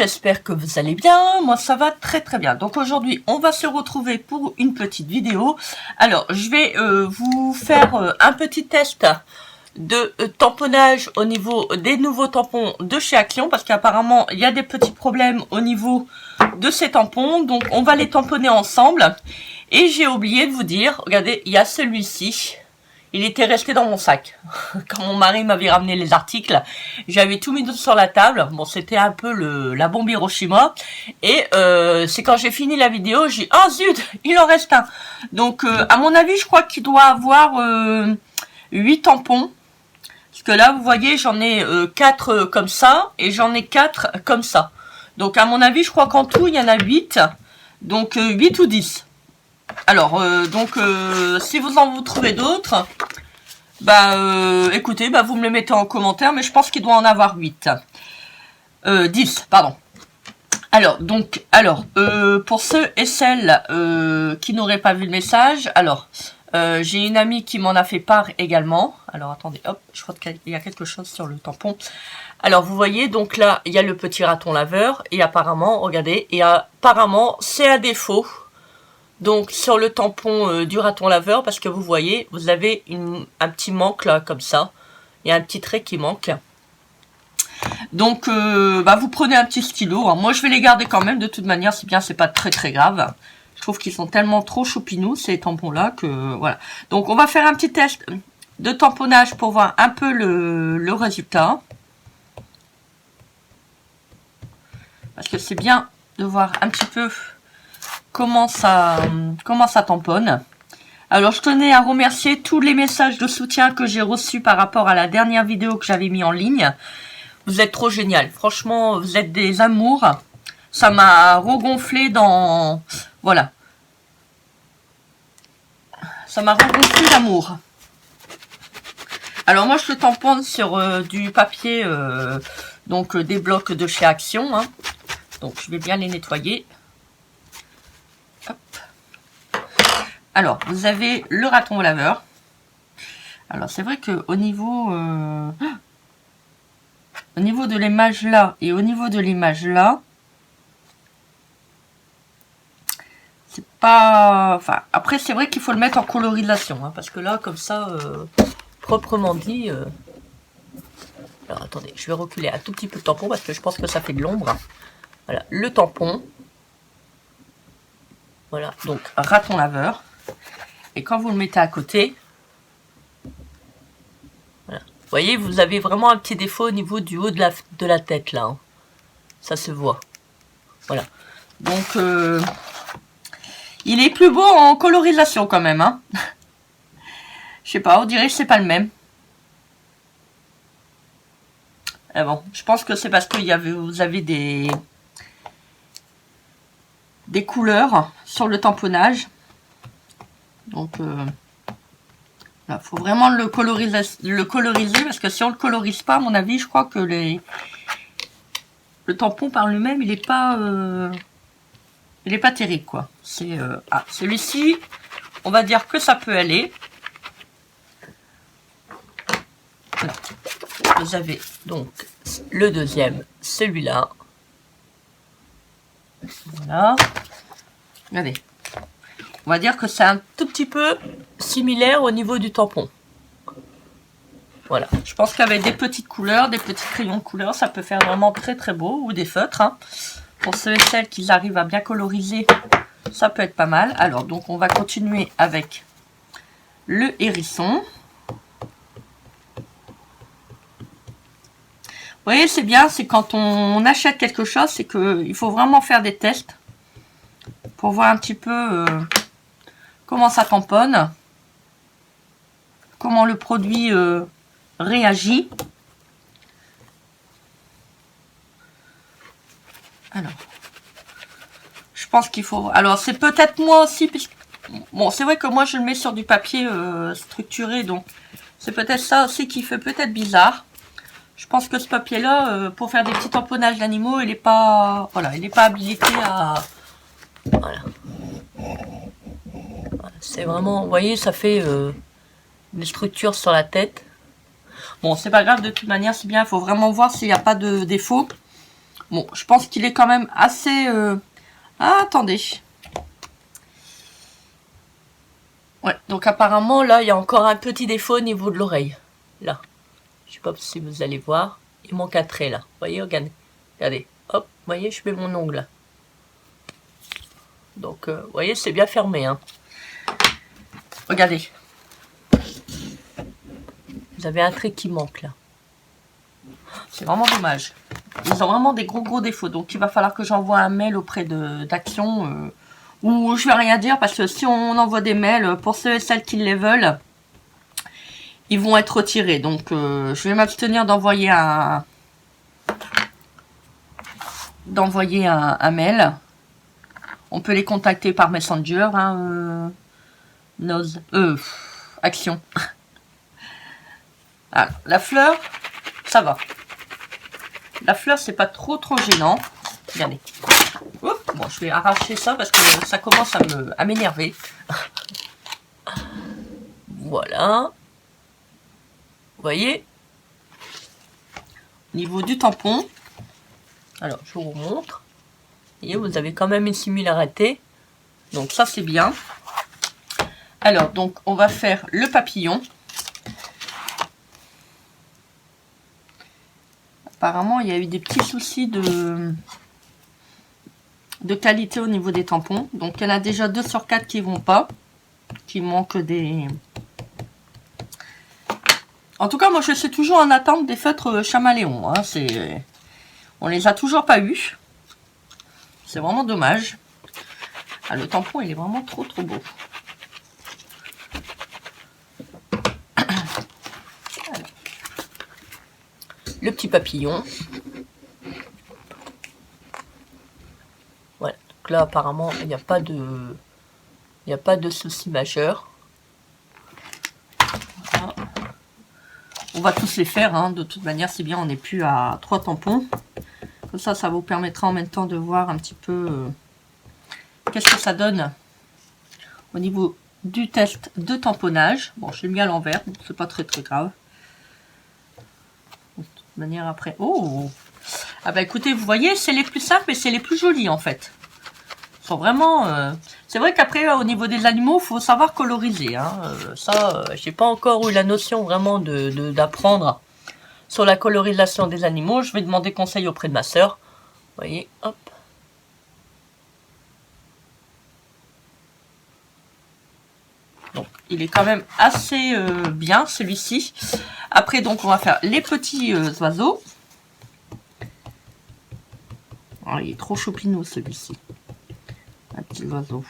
j'espère que vous allez bien. Moi, ça va très très bien. Donc aujourd'hui, on va se retrouver pour une petite vidéo. Alors, je vais vous faire un petit test de tamponnage au niveau des nouveaux tampons de chez Action, parce qu'apparemment, il y a des petits problèmes au niveau de ces tampons. Donc, on va les tamponner ensemble. Et j'ai oublié de vous dire, regardez, il y a celui-ci. Il était resté dans mon sac. Quand mon mari m'avait ramené les articles, j'avais tout mis sur la table. Bon, c'était un peu la bombe Hiroshima. Et c'est quand j'ai fini la vidéo, j'ai dit, oh zut, il en reste un. Donc, à mon avis, je crois qu'il doit avoir 8 tampons. Parce que là, vous voyez, j'en ai 4 comme ça. Et j'en ai 4 comme ça. Donc, à mon avis, je crois qu'en tout, il y en a 8. Donc, 8 ou 10. Alors, si vous trouvez d'autres, écoutez, vous me les mettez en commentaire, mais je pense qu'il doit en avoir 8. 10, pardon. Alors, pour ceux et celles qui n'auraient pas vu le message, alors, j'ai une amie qui m'en a fait part également. Alors, attendez, hop, je crois qu'il y a quelque chose sur le tampon. Alors, vous voyez, donc là, il y a le petit raton laveur, et apparemment, regardez, c'est un défaut. Donc, sur le tampon du raton laveur, parce que vous voyez, vous avez un petit manque là, comme ça. Il y a un petit trait qui manque. Donc, vous prenez un petit stylo. Hein. Moi, je vais les garder quand même. De toute manière, c'est bien, c'est pas très très grave. Je trouve qu'ils sont tellement trop choupinous, ces tampons-là, que voilà. Donc, on va faire un petit test de tamponnage pour voir un peu le résultat. Parce que c'est bien de voir un petit peu comment ça tamponne. Alors, je tenais à remercier tous les messages de soutien que j'ai reçus par rapport à la dernière vidéo que j'avais mis en ligne. Vous êtes trop génial. Franchement, vous êtes des amours. Ça m'a regonflé dans... Voilà. Ça m'a regonflé d'amour. Alors, moi, je le tamponne sur du papier, des blocs de chez Action. Hein. Donc, je vais bien les nettoyer. Hop. Alors, vous avez le raton laveur. Alors, c'est vrai que au niveau de l'image là et au niveau de l'image là, c'est pas... Enfin, après, c'est vrai qu'il faut le mettre en colorisation. Hein, parce que là, comme ça, proprement dit... Alors, attendez, je vais reculer un tout petit peu le tampon parce que je pense que ça fait de l'ombre. Voilà, le tampon. Voilà, donc raton laveur. Et quand vous le mettez à côté, voilà. Vous voyez, vous avez vraiment un petit défaut au niveau du haut de la tête, là. Hein. Ça se voit. Voilà. Donc, il est plus beau en colorisation quand même. Hein. Je sais pas, on dirait que c'est pas le même. Ah bon, je pense que c'est parce que vous avez des couleurs sur le tamponnage. Donc, il faut vraiment le coloriser parce que si on le colorise pas, à mon avis, je crois que le tampon par lui-même, il est pas terrible, quoi. C'est celui-ci, on va dire que ça peut aller. Voilà. Vous avez donc le deuxième, celui-là. Voilà. Regardez. On va dire que c'est un tout petit peu similaire au niveau du tampon. Voilà. Je pense qu'avec des petites couleurs, des petits crayons de couleur, ça peut faire vraiment très très beau. Ou des feutres. Hein. Pour ceux et celles qui arrivent à bien coloriser, ça peut être pas mal. Alors, donc, on va continuer avec le hérisson. Vous voyez, c'est bien, c'est quand on achète quelque chose, c'est qu'il faut vraiment faire des tests pour voir un petit peu comment ça tamponne, comment le produit réagit. Alors, je pense qu'il faut... Alors, c'est peut-être moi aussi, puisque... Bon, c'est vrai que moi, je le mets sur du papier structuré, donc c'est peut-être ça aussi qui fait peut-être bizarre. Je pense que ce papier-là, pour faire des petits tamponnages d'animaux, il n'est pas... Voilà, il n'est pas habilité à... Voilà. C'est vraiment... Vous voyez, ça fait une structure sur la tête. Bon, c'est pas grave, de toute manière, c'est bien. Il faut vraiment voir s'il n'y a pas de défaut Bon, je pense qu'il est quand même assez... Ah, attendez. Ouais, donc apparemment, là, il y a encore un petit défaut au niveau de l'oreille. Là. Je sais pas si vous allez voir. Il manque un trait, là. Vous voyez, regardez. Regardez. Hop, vous voyez, je mets mon ongle. Donc, vous voyez, c'est bien fermé, hein. Regardez. Vous avez un trait qui manque, là. C'est vraiment dommage. Ils ont vraiment des gros défauts. Donc, il va falloir que j'envoie un mail auprès d'Action... Ou je vais rien dire parce que si on envoie des mails, pour ceux et celles qui les veulent, ils vont être retirés. Donc je vais m'abstenir d'envoyer un mail. On peut les contacter par Messenger, hein, Action. Ah, la fleur, ça va. La fleur, c'est pas trop gênant. Regardez. Oups, bon, je vais arracher ça parce que ça commence à m'énerver. Voilà. Vous voyez. Au niveau du tampon. Alors, je vous montre. Vous voyez, vous avez quand même une similarité. Donc, ça, c'est bien. Alors, donc, on va faire le papillon. Apparemment, il y a eu des petits soucis de qualité au niveau des tampons. Donc, il y en a déjà 2 sur 4 qui vont pas. Qui manquent des... En tout cas, moi, je suis toujours en attente des feutres Chamaléon. Hein. On les a toujours pas eu. C'est vraiment dommage. Ah, le tampon, il est vraiment trop beau. Alors. Le petit papillon. Voilà. Donc là, apparemment, il n'y a pas de souci majeur. Voilà. On va tous les faire, hein. De toute manière, c'est bien, on n'est plus à 3 tampons. Comme ça, ça vous permettra en même temps de voir un petit peu qu'est-ce que ça donne au niveau du test de tamponnage. Bon, je l'ai mis à l'envers, donc c'est pas très grave. De toute manière, après... Oh! Ah bah écoutez, vous voyez, c'est les plus simples et c'est les plus jolis, en fait. Ils sont vraiment... C'est vrai qu'après, au niveau des animaux, il faut savoir coloriser. Hein. Ça, j'ai pas encore eu la notion vraiment d'apprendre sur la colorisation des animaux. Je vais demander conseil auprès de ma sœur. Vous voyez, hop. Donc, il est quand même assez bien, celui-ci. Après, donc, on va faire les petits oiseaux. Oh, il est trop choupinou, celui-ci. Un petit oiseau.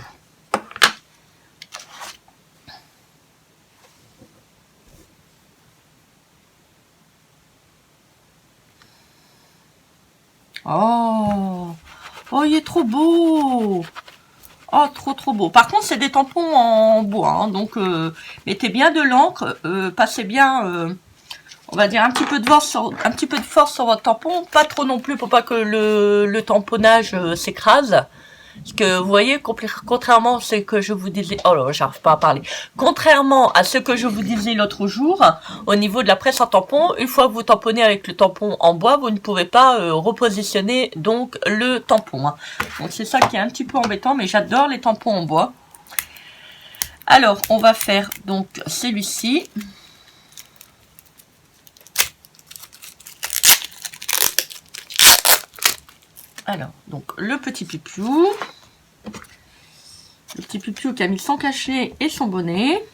Oh, il est trop beau. Oh, trop beau. Par contre, c'est des tampons en bois, hein, donc mettez bien de l'encre, passez bien, on va dire un petit peu de force sur votre tampon, pas trop non plus pour pas que le tamponnage s'écrase. Parce que vous voyez, contrairement à ce que je vous disais, oh là, j'arrive pas à parler. Contrairement à ce que je vous disais l'autre jour, au niveau de la presse en tampon, une fois que vous tamponnez avec le tampon en bois, vous ne pouvez pas repositionner donc le tampon. Hein. Donc c'est ça qui est un petit peu embêtant, mais j'adore les tampons en bois. Alors, on va faire donc celui-ci. Alors, donc le petit pipiou. Le petit pipiou qui a mis son cachet et son bonnet.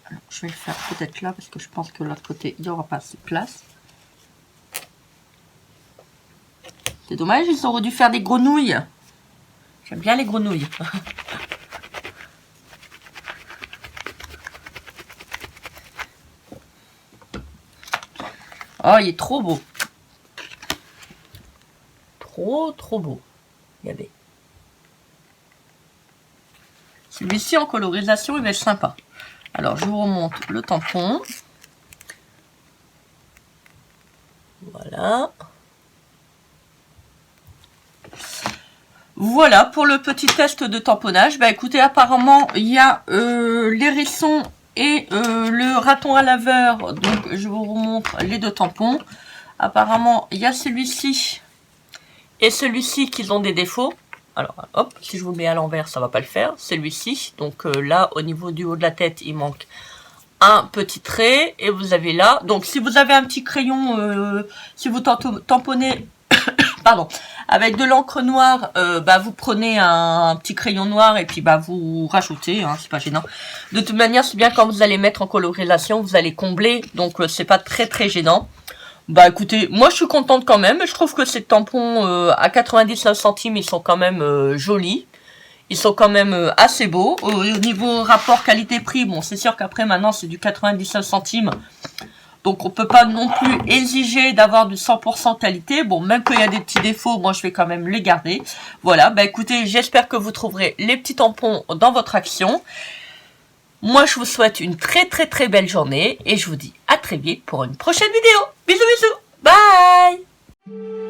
Alors, je vais le faire peut-être là parce que je pense que de l'autre côté, il n'y aura pas assez de place. C'est dommage, ils auraient dû faire des grenouilles. J'aime bien les grenouilles. Oh, il est trop beau. Trop beau. Regardez. Celui-ci en colorisation, il va être sympa. Alors, je vous remonte le tampon. Voilà. Voilà pour le petit test de tamponnage. Bah écoutez, apparemment, il y a l'hérisson et le raton à laveur. Donc je vous remontre les deux tampons. Apparemment il y a celui-ci et celui-ci qui ont des défauts. Alors hop, si je vous le mets à l'envers ça va pas le faire. Celui-ci, donc là au niveau du haut de la tête il manque un petit trait, et vous avez là, donc si vous avez un petit crayon, si vous tamponnez pardon, avec de l'encre noire, bah vous prenez un petit crayon noir et puis bah vous rajoutez, hein, c'est pas gênant. De toute manière, c'est bien quand vous allez mettre en colorisation, vous allez combler, donc c'est pas très gênant. Bah écoutez, moi je suis contente quand même, je trouve que ces tampons à 99 centimes, ils sont quand même jolis. Ils sont quand même assez beaux. Au niveau rapport qualité-prix, bon c'est sûr qu'après maintenant c'est du 99 centimes. Donc on peut pas non plus exiger d'avoir du 100% qualité. Bon, même qu'il y a des petits défauts, moi je vais quand même les garder. Voilà, bah écoutez, j'espère que vous trouverez les petits tampons dans votre action. Moi je vous souhaite une très belle journée et je vous dis à très vite pour une prochaine vidéo. Bisous bisous, bye.